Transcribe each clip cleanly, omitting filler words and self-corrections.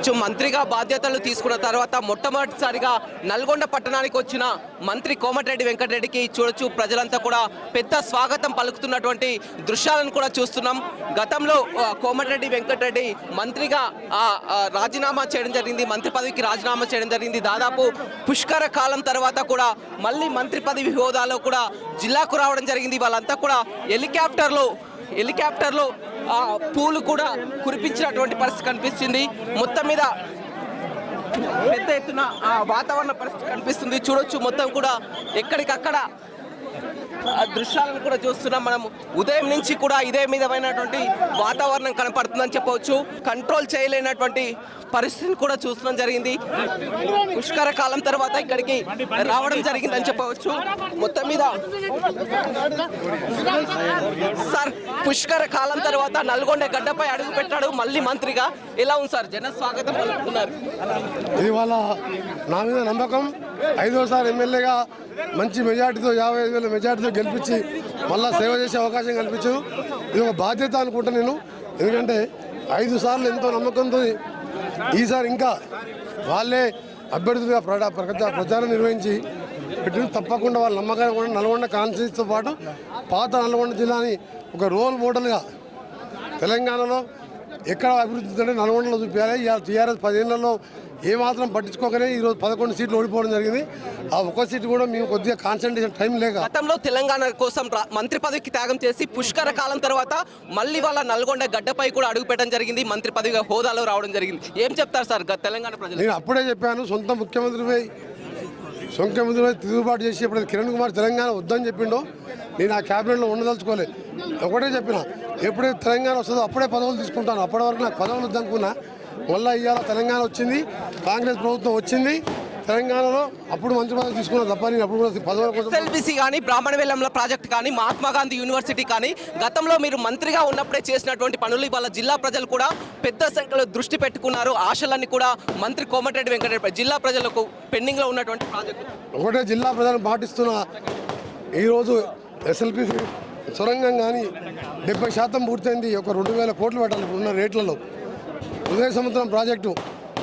చూడొచ్చు మంత్రిగా బాధ్యతలు తీసుకున్న తర్వాత మొట్టమొదటిసారిగా నల్గొండ పట్టణానికి వచ్చిన మంత్రి కోమటిరెడ్డి వెంకటరెడ్డికి చూడొచ్చు ప్రజలంతా కూడా పెద్ద స్వాగతం పలుకుతున్నటువంటి దృశ్యాలను కూడా చూస్తున్నాం. గతంలో కోమటిరెడ్డి వెంకటరెడ్డి మంత్రిగా రాజీనామా చేయడం జరిగింది, మంత్రి పదవికి రాజీనామా చేయడం జరిగింది. దాదాపు పుష్కర కాలం తర్వాత కూడా మళ్ళీ మంత్రి పదవి హోదాలో కూడా జిల్లాకు రావడం జరిగింది. వాళ్ళంతా కూడా హెలికాప్టర్లో పూలు కూడా కురిపించినటువంటి పరిస్థితి కనిపిస్తుంది. మొత్తం మీద పెద్ద ఎత్తున వాతావరణ పరిస్థితి కనిపిస్తుంది. చూడొచ్చు మొత్తం కూడా ఎక్కడికక్కడ దృశ్యాలను కూడా చూస్తున్నాం. మనం ఉదయం నుంచి కూడా ఇదే విధమైనటువంటి వాతావరణం కనపడుతుందని చెప్పవచ్చు. కంట్రోల్ చేయలేనటువంటి పరిస్థితిని కూడా చూడడం జరిగింది. పుష్కర కాలం తర్వాత ఇక్కడికి రావడం జరిగిందని చెప్పవచ్చు. మొత్తం మీద సార్ పుష్కర కాలం తర్వాత నల్గొండ గడ్డపై అడుగు పెట్టాడు మళ్ళీ మంత్రిగా. ఎలా ఉంది సార్, జన స్వాగతం పలుకుతున్నారు? ఇది వాళ్ళ నా మీద నమ్మకం. 5వ ఎమ్మెల్యేగా మంచి మెజార్టీతో 55,000 మెజార్టీతో గెలిపించి మళ్ళీ సేవ చేసే అవకాశం కల్పించు. ఇది ఒక బాధ్యత అనుకుంటా నేను. ఎందుకంటే 5 సార్లు ఎంతో నమ్మకంతో ఈసారి ఇంకా వాళ్ళే అభ్యర్థులుగా ప్రచారం నిర్వహించి పెట్టిన తప్పకుండా వాళ్ళ నమ్మకాన్ని కూడా నల్గొండ కాన్స్టిట్యూన్సీతో పాటు పాత నల్గొండ జిల్లాని ఒక రోల్ మోడల్గా తెలంగాణలో ఎక్కడ అభివృద్ధి అంటే నల్గొండలో చూపించాలి. ఇవాళ టీఆర్ఎస్ 10 ఏళ్లలో ఏమాత్రం పట్టించుకోకనే ఈరోజు 11 సీట్లు ఓడిపోవడం జరిగింది. ఆ ఒక్క సీటు కూడా మేము కొద్దిగా కాన్సన్ట్రేషన్ టైం లేక గతంలో తెలంగాణ కోసం మంత్రి పదవికి త్యాగం చేసి పుష్కర కాలం తర్వాత మళ్ళీ వాళ్ళ నల్గొండ గడ్డపై కూడా అడుగు పెట్టడం జరిగింది, మంత్రి పదవిగా హోదాలో రావడం జరిగింది. ఏం చెప్తారు సార్ తెలంగాణ ప్రజలు? నేను అప్పుడే చెప్పాను, సొంత ముఖ్యమంత్రిపై తిరుగుబాటు చేసి ఎప్పుడైతే కిరణ్ కుమార్ తెలంగాణ వద్దని చెప్పిండో నేను ఆ క్యాబినెట్లో ఉండదలుచుకోలేదు. ఒకటే చెప్పిన, ఎప్పుడైతే తెలంగాణ వస్తుందో అప్పుడే పదవులు తీసుకుంటాను. అప్పటి వరకు నాకు పదవులు వద్దనుకున్నా. మళ్ళీ ఇవాళ తెలంగాణ వచ్చింది, కాంగ్రెస్ ప్రభుత్వం వచ్చింది. తెలంగాణలో అప్పుడు మంత్రి పదవి తీసుకున్న తప్ప నేను అప్పుడు కూడా పదవుల ఎస్ఎల్బీసీ కానీ బ్రాహ్మణ వెల్లంల ప్రాజెక్ట్ కానీ మహాత్మా గాంధీ యూనివర్సిటీ కానీ గతంలో మీరు మంత్రిగా ఉన్నప్పుడే చేసినటువంటి పనులు ఇవాళ జిల్లా ప్రజలు కూడా పెద్ద సంఖ్యలో దృష్టి పెట్టుకున్నారు. ఆశలన్నీ కూడా మంత్రి కోమటిరెడ్డి వెంకటరెడ్డి జిల్లా ప్రజలకు పెండింగ్లో ఉన్నటువంటి ప్రాజెక్టు. ఒకటే జిల్లా ప్రజలను పాటిస్తున్న ఈరోజు ఎస్ఎల్బీసీ సొరంగం కానీ 70% పూర్తయింది. ఒక 2,000 కోట్లు పెట్టాలి ఇప్పుడున్న రేట్లలో. ఉదయ సముద్రం ప్రాజెక్టు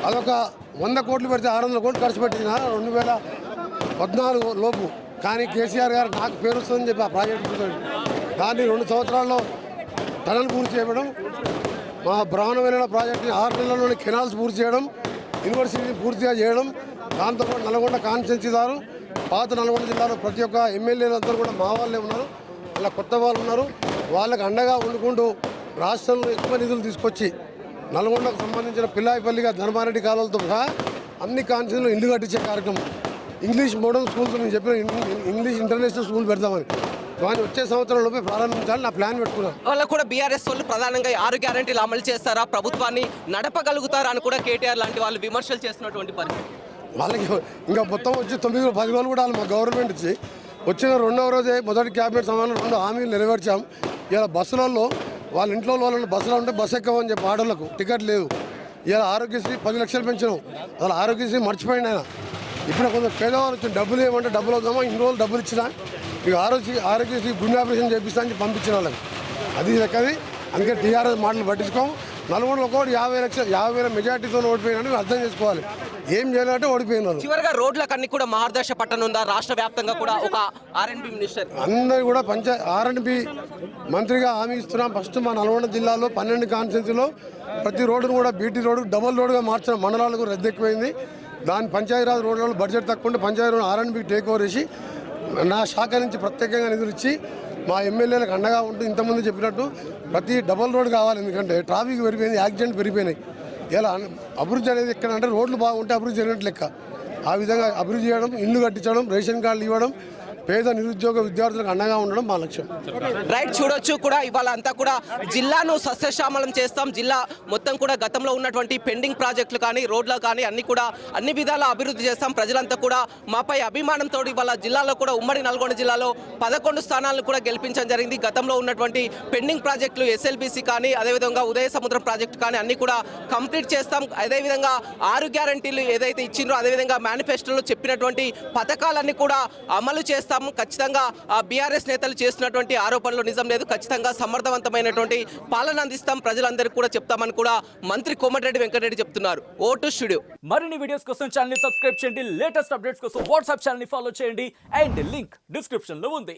అదొక 100 కోట్లు పెడితే 600 కోట్లు ఖర్చు పెట్టిన 2014 లోపు. కానీ కేసీఆర్ గారు నాకు పేరు వస్తుందని చెప్పి ఆ ప్రాజెక్టు దాన్ని 2 సంవత్సరాల్లో టనల్ పూర్తి చేయడం, మా బ్రాహ్మణ వెళ్ళిన ప్రాజెక్టుని 6 నెలల్లోని కెనాల్స్ పూర్తి చేయడం, యూనివర్సిటీని పూర్తిగా చేయడం. దాంతోపాటు నల్గొండ కాన్స్టిట్యున్సీదారు పాత నల్గొండ జిల్లాలో ప్రతి ఒక్క ఎమ్మెల్యేలందరూ కూడా మా వాళ్ళే ఉన్నారు, అలా కొత్త వాళ్ళు ఉన్నారు. వాళ్ళకి అండగా వండుకుంటూ రాష్ట్రంలో ఎక్కువ నిధులు తీసుకొచ్చి నల్గొండకు సంబంధించిన పిల్లాయిపల్లిగా ధర్మారెడ్డి కాలువలతో సహా అన్ని కాన్స్టిట్యూన్సీలో ఇల్లు కట్టించే కార్యక్రమం. ఇంగ్లీష్ మోడల్ స్కూల్స్ నేను చెప్పిన ఇంగ్లీష్ ఇంటర్నేషనల్ స్కూల్ పెడతామని దాన్ని వచ్చే సంవత్సరంలోపే ప్రారంభించాలని నా ప్లాన్ పెట్టుకున్నాను. వాళ్ళకు కూడా బీఆర్ఎస్ వాళ్ళు ప్రధానంగా 6 గ్యారెంటీలు అమలు చేస్తారా, ప్రభుత్వాన్ని నడపగలుగుతారా అని కూడా కేటీఆర్ లాంటి వాళ్ళు విమర్శలు చేస్తున్నటువంటి పరిస్థితి. వాళ్ళకి ఇంకా మొత్తం వచ్చి 9-10 రోజులు కూడా మా గవర్నమెంట్ ఇచ్చి వచ్చిన 2వ రోజే మొదటి క్యాబినెట్ సమావేశంలో 2 హామీలు నెరవేర్చాం. ఇలా బస్సులలో వాళ్ళ ఇంట్లో వాళ్ళని బస్సులో ఉంటే బస్సు ఎక్కమని చెప్పి ఆటోలకు టికెట్ లేదు. ఇలా ఆరోగ్యశ్రీ 10 లక్షలు పెంచినాం. అసలు ఆరోగ్యశ్రీ మర్చిపోయింది ఆయన. ఇప్పుడు కొంచెం పేదవాళ్ళు వచ్చి డబ్బులు ఏమంటే డబ్బులు అవుతామో ఇన్ని రోజులు డబ్బులు ఇచ్చినా ఇక ఆరోగ్యశ్రీ గుండె ఆపరేషన్ చేపిస్తా అని పంపించిన వాళ్ళకి అది లెక్కది. అందుకే టీఆర్ఎస్ మాటలు పట్టించుకోము. నల్గొండలో ఒకటి 50,000 మెజార్టీతో ఓడిపోయినా అర్థం చేసుకోవాలి. ఏం చేయాలంటే ఓడిపోయినారు. చివరిగా రోడ్లకు అన్ని కూడా మహర్దశ పట్టణ ఉందా? రాష్ట్ర వ్యాప్తంగా కూడా ఒక R&B మినిస్టర్ అందరూ కూడా R&B మంత్రిగా హామీ ఇస్తున్నాం. ఫస్ట్ మా నల్గొండ జిల్లాలో 12 కాన్స్టిట్యున్సీలో ప్రతి రోడ్డును కూడా బీటీ రోడ్డు డబుల్ రోడ్డుగా మార్చిన మండలాలకు రద్దు ఎక్కువైంది. దాని పంచాయతీరాజ్ రోడ్లలో బడ్జెట్ తక్కువ ఉంటే panchayat road R&B take over చేసి నా శాఖ నుంచి ప్రత్యేకంగా నిధులు ఇచ్చి మా ఎమ్మెల్యేలకు అండగా ఉంటూ ఇంతకుముందు చెప్పినట్టు ప్రతి డబల్ రోడ్ కావాలి. ఎందుకంటే ట్రాఫిక్ పెరిగిపోయింది, యాక్సిడెంట్ పెరిగిపోయినాయి. ఇలా అభివృద్ధి అనేది ఎక్కడ అంటే రోడ్లు బాగుంటే అభివృద్ధి జరిగినట్టు లెక్క. ఆ విధంగా అభివృద్ధి చేయడం, ఇల్లు కట్టించడం, రేషన్ కార్డులు ఇవ్వడం, పేద నిరుద్యోగ విద్యార్థులకు అండగా ఉండడం మా లక్ష్యం. రైట్, చూడొచ్చు కూడా ఇవాళ అంతా కూడా జిల్లాను సస్యశ్యామలం చేస్తాం. జిల్లా మొత్తం కూడా గతంలో ఉన్నటువంటి పెండింగ్ ప్రాజెక్టులు కానీ రోడ్లు కానీ అన్ని విధాల అభివృద్ధి చేస్తాం. ప్రజలంతా కూడా మాపై అభిమానంతో ఇవాళ జిల్లాలో కూడా ఉమ్మడి నల్గొండ జిల్లాలో 11 స్థానాలను కూడా గెలిపించడం జరిగింది. గతంలో ఉన్నటువంటి పెండింగ్ ప్రాజెక్టులు ఎస్ఎల్బీసీ కానీ అదేవిధంగా ఉదయ సముద్రం ప్రాజెక్టు కానీ అన్ని కూడా కంప్లీట్ చేస్తాం. అదేవిధంగా 6 గ్యారెంటీలు ఏదైతే ఇచ్చిండ్రో అదేవిధంగా మేనిఫెస్టోలో చెప్పినటువంటి పథకాలన్నీ కూడా అమలు చేస్తాం. చేస్తాము, ఖచ్చితంగా బీఆర్ఎస్ నేతలు చేస్తున్నటువంటి ఆరోపణలు నిజం లేదు, ఖచ్చితంగా సమర్థవంతమైనటువంటి పాలన అందిస్తాం, ప్రజలందరికీ కూడా చెప్తామని కూడా మంత్రి కోమటిరెడ్డి వెంకటరెడ్డి చెప్తున్నారు. Vote studio. మరిన్ని వీడియోస్ కోసం ఛానల్ ని సబ్స్క్రైబ్ చేయండి, లేటెస్ట్ అప్డేట్స్ కోసం వాట్సాప్ ఛానల్ ని ఫాలో చేయండి అండ్ లింక్ డిస్క్రిప్షన్ లో ఉంది.